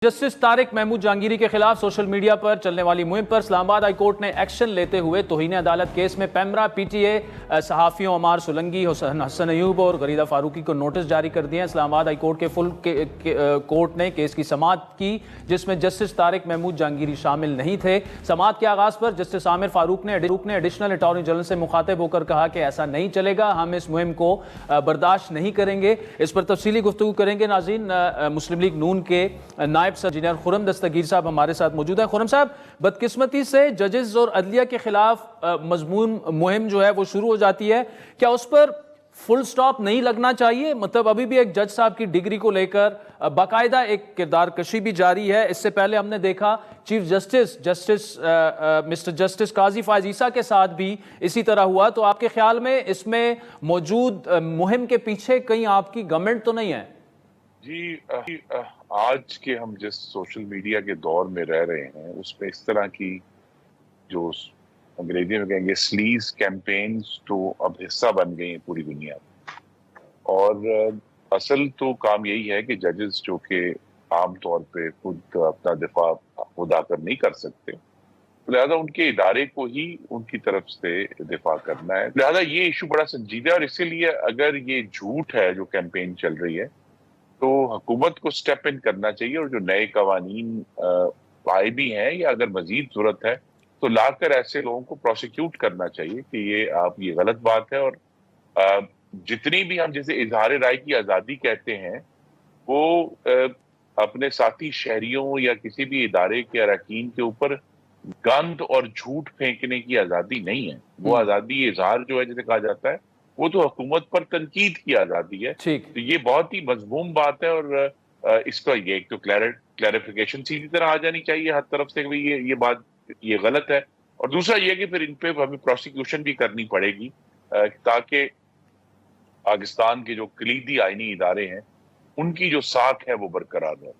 Justice Tariq Mahmood Jahangiri के खिलाफ social media पर चलने वाली मुहिम पर इस्लामाबाद हाई कोर्ट ने एक्शन लेते हुए तौहीन अदालत केस में पैमरा पीटीए सहाफ़ियों अमार सुलंगी, हसन अयूब और गरीदा फारूकी को नोटिस जारी कर दिए हैं। इस्लामाबाद हाई कोर्ट के फुल कोर्ट ने केस की समाअत की, जिसमें जस्टिस तारिक महमूद जहांगीरी शामिल नहीं थे। समाअत के आगाज़ पर जस्टिस आमिर फारूक ने एडिशनल अटॉर्नी जनरल से मुखातिब होकर कहा कि ऐसा नहीं चलेगा, हम इस मुहिम को बर्दाश्त नहीं करेंगे। इस पर तफसीली गुफ्तगू करेंगे। नाज़रीन, मुस्लिम लीग नून के नायब इंजीनियर खुर्रम दस्तगीर साहब हमारे साथ मौजूद है। खुर्रम साहब, बदकिस्मती से जजेस और अदलिया के खिलाफ मजमून मुहिम जो है वो शुरू हो जाती है, क्या उस पर फुल स्टॉप नहीं लगना चाहिए? मतलब अभी भी एक जज साहब की डिग्री को लेकर बाकायदा एक किरदार कशी भी जारी है। इससे पहले हमने देखा चीफ जस्टिस मिस्टर जस्टिस काजी फायज ईसा के साथ भी इसी तरह हुआ। तो आपके ख्याल में इसमें मौजूद मुहिम के पीछे कहीं आपकी गवर्नमेंट तो नहीं है? जी, आज के हम जिस सोशल मीडिया के दौर में रह रहे हैं उसमें इस तरह की जो अंग्रेजी में कहेंगे स्लीज कैंपेन्स तो अब हिस्सा बन गई हैं पूरी दुनिया में। और असल तो काम यही है कि जजेस जो कि आमतौर पे खुद अपना दिफा खुद आकर नहीं कर सकते, लिहाजा उनके इदारे को ही उनकी तरफ से दिफा करना है। लिहाजा ये इशू बड़ा संजीदा है और इसीलिए अगर ये झूठ है जो कैंपेन चल रही है तो हुकूमत को स्टेप इन करना चाहिए और जो नए कवानीन आए भी हैं या अगर मजीद जरूरत है तो लाकर ऐसे लोगों को प्रोसिक्यूट करना चाहिए कि ये गलत बात है। और जितनी भी हम जैसे इजहार राय की आज़ादी कहते हैं वो अपने साथी शहरियों या किसी भी इदारे के अरकान के ऊपर गंद और झूठ फेंकने की आज़ादी नहीं है। वो आज़ादी इजहार जो है जिसे कहा जाता है वो तो हुकूमत पर तनकीद की आज़ादी है। तो ये बहुत ही मज़मूम बात है और इसका ये एक तो क्लैरिफिकेशन सीधी तरह आ जानी चाहिए हर तरफ से कि ये बात ये गलत है। और दूसरा ये कि फिर इन पे हमें प्रोसिक्यूशन भी करनी पड़ेगी ताकि पाकिस्तान के जो कलीदी आईनी इदारे हैं उनकी जो साख है वो बरकरार रहे।